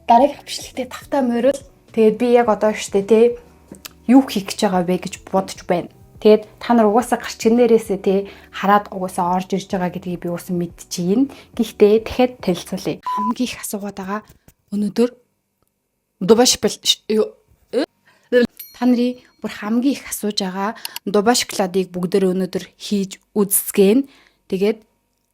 дараагийн бичлэгтээ тавтаа морил. Тэгээд би яг одоо штэ те юу хийх гэж байгаа вэ гэж бодож байна. Тэгээд та нар угаасаа гарч ирнээрээсээ те хараад угаасаа орж ирж байгаа гэдгийг би уусаа мэдчихээн. Гэхдээ дахиад танилцуулъя. Хамгийн их асуугаад байгаа өнөөдөр дубашбал та нарын бүр хамгийн их асууж байгаа дубашкладыг бүгдөө өнөөдөр хийж үзсгэн. Тэгээд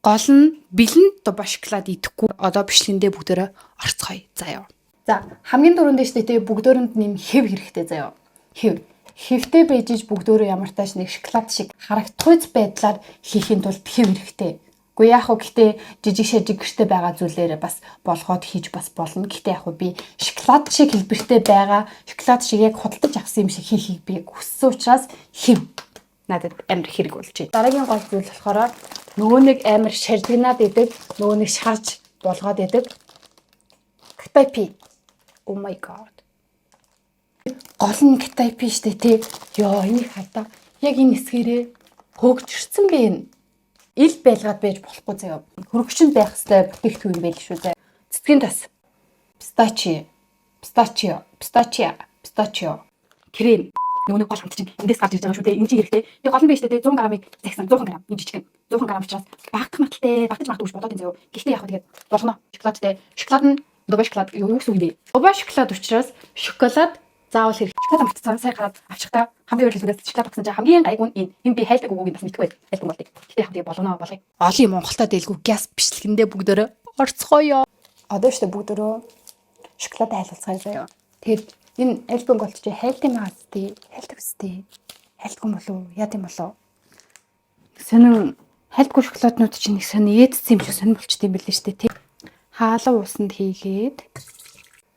гол нь бэлэн дубашклад идэхгүй одоо бичлэгэндээ бүгдөө орцгоё. Заяа. За хамгийн дөрөнд дэжтэй те бүгдөөрэнд нэм хэв хэрэгтэй заяа. Хэвтэй бэжиж бүгдөө ямар тааш нэг шоколад шиг харагдахуйц байдлаар хийхин тулд хэв хэрэгтэй. Гэхдээ яг хөө гэхдээ жижиг шажиг гэрте байгаа зүйлээрээ бас болгоод хийж бас болно. Гэхдээ яг хөө би шоколад шиг хэлбэртэй байгаа, шоколад шиг яг худалдаж авсан юм шиг хийхийг би хүссэн учраас хэв надад амар хэрэг болж байна. Дараагийн гол зүйл болохоор нөгөө нэг амар шардгнаад идэг, нөгөө нэг шарж болгоод идэг. Китайпи. Oh my god. Гол нь китайпи штэ тий. Йоо энийг хадаа. Яг энэ хэсгээрээ хөгжирсэн бэ. Ил байлгаад байж болохгүй заяа. Хөргөчөнд байх хэвээр бүтээгдэхүүн байл шүү заяа. Цэцгийн тас. Пистачио. Крем. Нөгөө гол хамт чинь эндээс гарч ирж байгаа шүү дээ. Энэ чинь хэрэгтэй. Тэгээ гол нь биш дээ 100 г-ыг загсан 100 г. Энэ жижиг 100 г учраас багтах магадaltaй, багтаж магадгүй гэж бодоод энэ заяа. Гэхдээ яг тэгээд болгоно. Шоколадтай. Шоколад нь дубай шоколад юу гэсэн үг вэ? Дубай шоколад учраас шоколад заавал хэрэг. Шоколад амтцсан сая гараад авчихтаа хамгийн өөрлөсөөс шоколад багсан чинь хамгийн гайгүй нь энэ би хайлтдаг үгүйг бас мэдгүй байл. Хайлтдаг болдгийг. Гэхдээ яг тэгээд болгоно болгоё. Олон юм Монголда дэлгүү газ бичлэгэндээ бүгдөө орцгоё. Одоо штэ бүгдөө шоколад хайлуулцгаая заяа. Тэгээд энэ альбом голч чи хайлтын магаз тий. Хайлтдаг үстэй. Хайлтгүй болов яа тийм болов. Сонин хайлтгүй шоколаднууд чинь нэг сонин ээдсэн юм шиг сонин болчтой юм билээ штэ тий. Хаалга усанд хийгээд.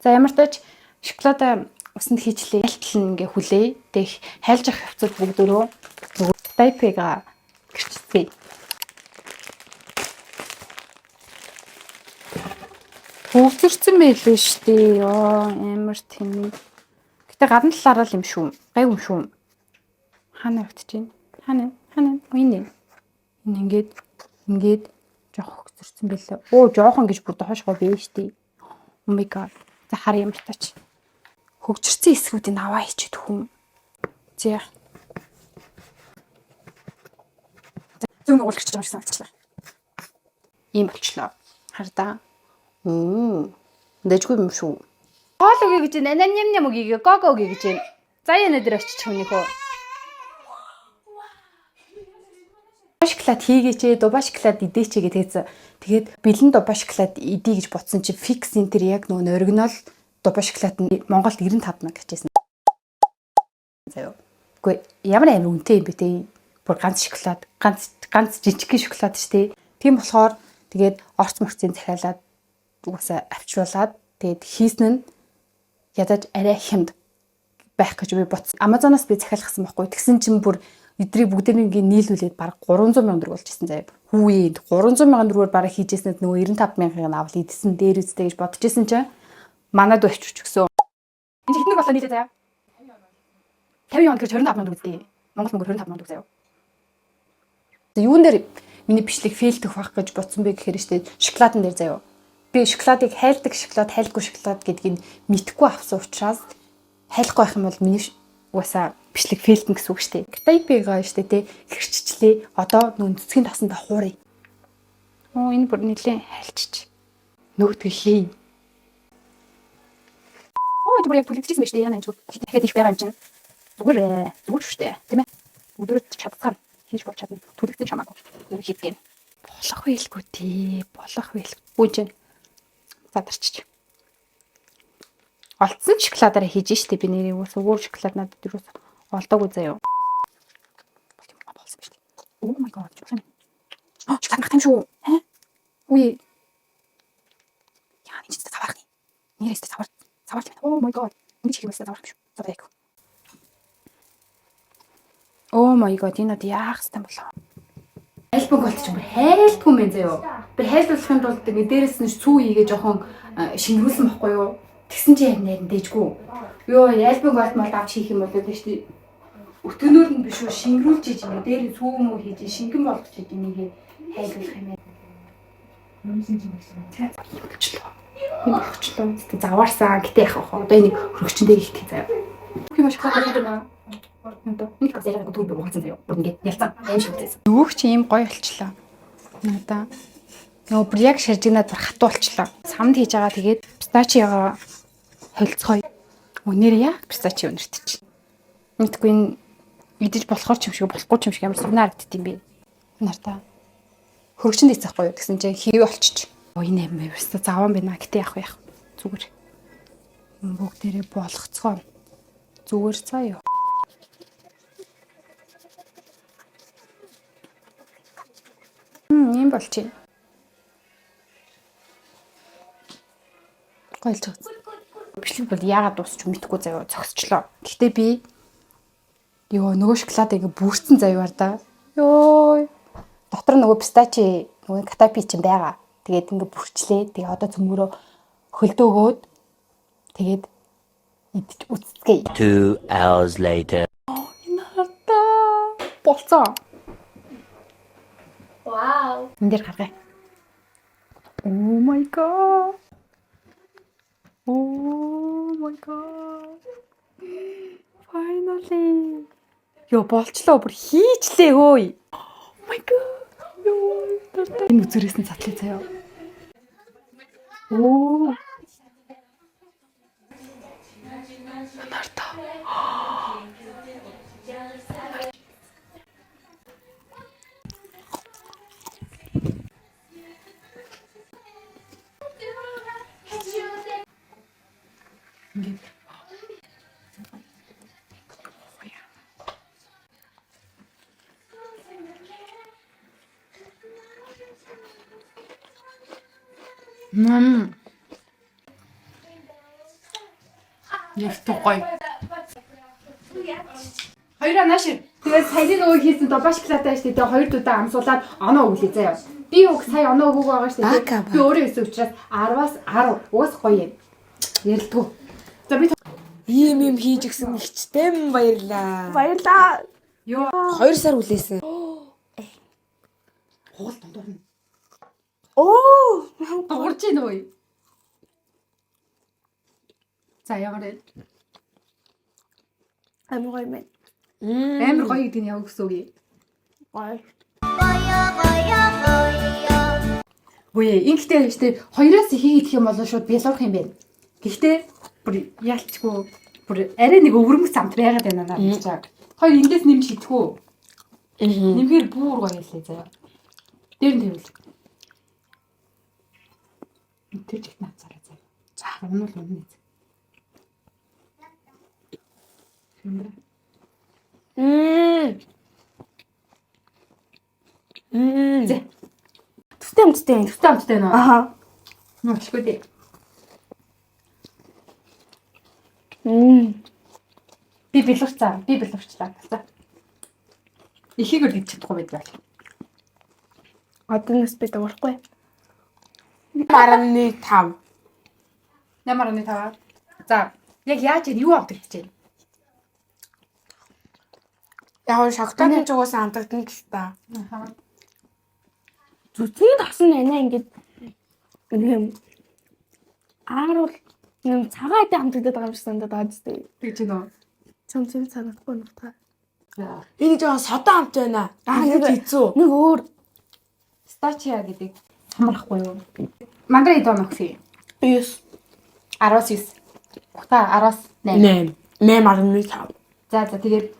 За ямар ч тач шоколад усанд хийчлээ. Хайлтл ингээ хүлээ. Тэг хайлж авах явцад бүгдөө нөгөө тайпега гэрчтэй. Хөвгөрсөн байлээ штэ. Ёо амар тийм. Гэтэ гадна талаараа л юм шүү. Гайг юм шүү. Хаана явагдаж байна? Хаана? Үний. Энэ ингээд жоох хөвгөрсөн байлээ. Оо жоохон гэж бүр дохошгоо бэ штэ. Oh my god. За хар ямар тач. Хөгжирсэн эсгүүдийг аваа хийчихэд хүм. За. Зүүн уулгч юм шиг санагчлаа. Ийм болчлоо. Хардаа. Дэжгүй юм шүү. Хоол өгье гэж нэ ням өгье гого өгье гэж байна. За яа нэдэр очиж хүнийхөө. Шоколад хийгээч, дубай шоколад идээч гэдэг. Тэгээд бэлэн дубай шоколад идэ гэж бодсон чи фикс энэ төр яг нөгөө оригинал дубай шоколад нь Монголд 95 мянга гэжсэн. Заяа. Үгүй ямар амар үнэтэй юм бэ те. Бүр ганц шоколад, ганц жижиг шоколад шүү дээ. Тийм болохоор тэгээд орц морцын захиалаад угаасаа авчруулад тэгээд хийсэн нь ядаж арай хямд байх гэж би бодсон. Амазоноос би захиалгасан байхгүй. Тэгсэн чинь бүр эдрийг бүгднийг нийлүүлээд бараг 300 сая төгрөг болж ирсэн заяа. Хүүе 300 сая төгрөгөөр бараг хийжсэнэд нөгөө 95 мянган авал идсэн дээр үстэй гэж бодож ирсэн чинь манад очиж өгсөн. Энд ихнэг болоо нийлээ заяа. 50 он гэж 25 сая төгрөг үстэй. Монгол мөнгөөр 25 сая төгрөг заяа. Юун дээр миний бичлэг фейлдэх байх гэж бодсон бэ гэхээр штэ шоколадн дээр заяа. Би шоколадыг хайлдаг шоколад, хайлгүй шоколад гэдгийг мэдхгүй авсан учраас хайлахгүй байх юм бол миний угаасаа бичлэг фейлдэн гэсэн үг шүү дээ. Китайпигаа шүү дээ те гэрччлээ. Одоо нүүн цэцгийн тасанд хуурыг. Оо энэ бүр нэлээ хайлчиж. Нөгөөдгөө хий. Оо энэ бүр яг бүлэгчсэн байж тээ яна энэ. Дахиад их байгаа юм чинь. Зүгээр шүү дээ. Тийм ээ. Өдрөд чадсан хийж болж чадна. Түлэгцэн чамаагүй. Өөр хийдгэн. Болох байлгүй тий. Болох байлгүй. Үгүй задарчиж. Олдсон шоколадаараа хийж штэ би нэрийг ус өөр шоколад надад юус олдоогүй заяа. Болсон биш. Oh my god. Шоколад мах юм шүү. Үе. Яа энэ ч тавархны. Нэрээс цаварч байна. Oh my god. Энд чих юмсаа цаварх юм шүү. За яг. Oh my god энэ яах юм болоо. Альбом голч юм хайлтгүй мэн заяа. Би хайлуулахын тулд дээрээс нь цүү ийгээ жоохон шингэрүүлсэн байхгүй юу? Тэгсэн чи яг найран дэжгүй. Йоо альбом голт мал авч хийх юм бол тийм шүү дээ. Өтгөнөөр нь биш үү шингэрүүлж хийж ингээ дээр цүү мүү хийж шингэн болгож хийж энийг хайлуулах юм. Юм болчихлоо. Тэ заваарсан. Гэтэ яах вэ? Одоо энийг хөрөгчөндөө их гэх заяа. Юу маш хатаа байна. Одоо нэг бас яг түр бүр хацсан заяа. Бүр ингэ ялцсан. Аим шиг үзсэн. Нөгөөг чи ийм гоё болчихлоо. Надаа. Нөгөө бүр яг шаржигнаад бүр хатуу болчихлоо. Самд хийж байгаа тэгээд пистачигаа холцгой. Өнөр яг пистачи өнөрт чи. Мэдгүй энэ идэж болохоор ч юм шиг болохгүй ч юм шиг ямар сунаа харагдд юм бэ. Нартаа. Хөрөгчөнд ийцэхгүй юу гэсэн чинь хийв болчих. Энэ юм өстө заван байна. Гэтэ яах вэ? Зүгээр. Бүгдээрээ болгоцгоо. Зүгээр цаа юу. Ийм болчих. Гойлж байгаа. Бичлэг бол яагаад дуусч мэдхгүй заяа зогсчлоо. Гэхдээ би нөгөө шоколад ингэ бүрцэн заяар да. Йой. Дотор нөгөө пистачи, нөгөө катапи ч юм байгаа. Тэгээд ингэ бүрчлээ. Тэгээ одоо цөмгөрөө хөлдөөгөөд тэгээд идэж үцгэе. 2 hours later. Инарта. Болцоо. Wow. Энд дээр гаргая. Oh my god. Oh my god. Finally. Йоо болчлоо бүр хийчлээ хөөе. Oh my god. Йоо. Энэ үзүүрээс нь цатлаа заяа. Оо. Нарта. Ястогой. Хоёроо нааш. Тэгээд саяны нөгөө хийсэн добаш клатаа штэ. Тэгээд хоёр дудаа амсуулаад оноо өглөө заяа. Би уг сая оноо өгөөг байгаа штэ. Би өөрөө хийсэн учраас 10-аас 10 уус гоё юм. Ярилдгүү. За би ийм хийж өгсөн ихчтэй баярлаа. Баярлаа. ёо 2 сар үлээсэн. хоол дундуур нь Оо. дуурж ийн үү? За яагаад Амар гоё юм. амар гоё гэдэг нь яг гэсэн үг юм. Гоё. Үгүй ингэхдээ штэ хоёроос ихийг идэх юм бол шууд бялуурах юм байна. Гэхдээ бүр яалчгүй бүр арай нэг өвөрмөс амт байгаад байна надад гэж байгаа. Хоёр эндээс нэмж идэхүү. Нэмгээр бүр гоё ялээ заяа. Дээр нь тэрвэл. Тэр чих нацаараа заяа. За унуул унаа. Зэ. Төстэй Амттай нөө. Аха. Нөшгүй дээ. Би бэлгэрчлээ. За. Ихийг л идэж чадахгүй байдаг. Одоо нэс би дуурахгүй. 8.5. Ямар нэг таа. За, яг яаж юу амтдаг гэж байна? Яг шоколадын жугаас амтагдана л та. Зүтгийг тасан нэ ингээд юм ааруул юм цагаат хамтагдаад байгаа юм шиг санагдаад байгаа зү. Тэгж нөө. Цамцын санахгүй нутгаа. Энэ жоо содон амт байна. Нэг хэцүү. Нэг өөр Стачиа гэдэг хамрахгүй юу? Мандра идөө нөхсий. 9 19. Ухта 18. 8.5. За тэгээд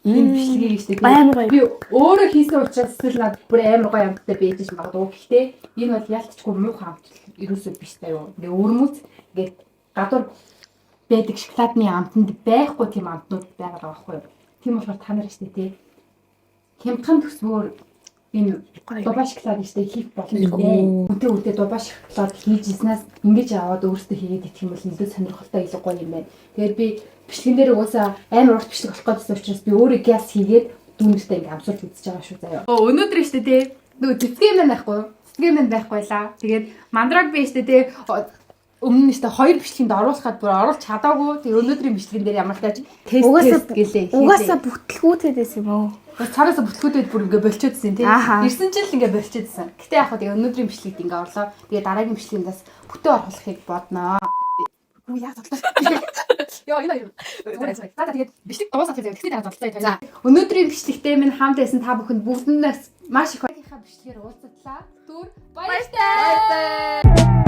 энэ бичлэгийг штэ. Амар гоё. Би өөрөө хийсэн учраас л над бүр амар гоё амттай байж ш магадгүй. Гэхдээ энэ бол ялцчгүй муухай амт ерөөсөө биш таа юу. Ингээ өрмөц ингээд гадуур байдаг шоколадны амтанд байхгүй тийм амтнууд байгаа байхгүй юу. Тийм болохоор та нар штэ тий. Хямдхан төсвөр энэ дубаа шоколад штэ хийх болно нэ. Үнтэй дубаа шоколад хийж ирснээс ингэж аваад өөртөө хийгээд идэх юм бол илүү сонирхолтой илүү гоё юм байна. Тэгээд би бичлэгэн дээр угаасаа амар урт бичлэг болох гэсэн учраас би өөрөө газ хийгээд дүүнэртэй ингээм амсуулж үзэж байгаа шүү заяа. Өнөөдөр штэ тий. Нөгөө цэцгийн мэн байхгүй юу? Цэцгийн мэн байхгүйла. Тэгээд мандраг би штэ тий. Өмнө нь штэ хоёр бичлэгэнд оруулахад бүр оруулж чадаагүй. Тэгээд өнөөдрийн бичлэгэн дээр ямар ч тааж тест гэлээ. Угаасаа бүтлгүүтэд байсан юм уу? Цаараас бүтлгүүдэд бүр ингээ болчиходсэн тий. Ааха. 9 жил ингээ болчиходсэн. Гэтэ яг хөө тэгээ өнөөдрийн бичлэгт ингээ орлоо. Тэгээ дараагийн бичлэгээс бүтэн оруулахыг бодноо. Үу яа тоглоо. Йоо энэ. За тэгээд бичлэг дуусах гэж тэгсэн дараа золцоо. За өнөөдрийн бичлэгтээ минь хамт байсан та бүхэнд бүгдэндээ маш их баярлалаа бичлэгээр уулзлаа. Түр баяртай.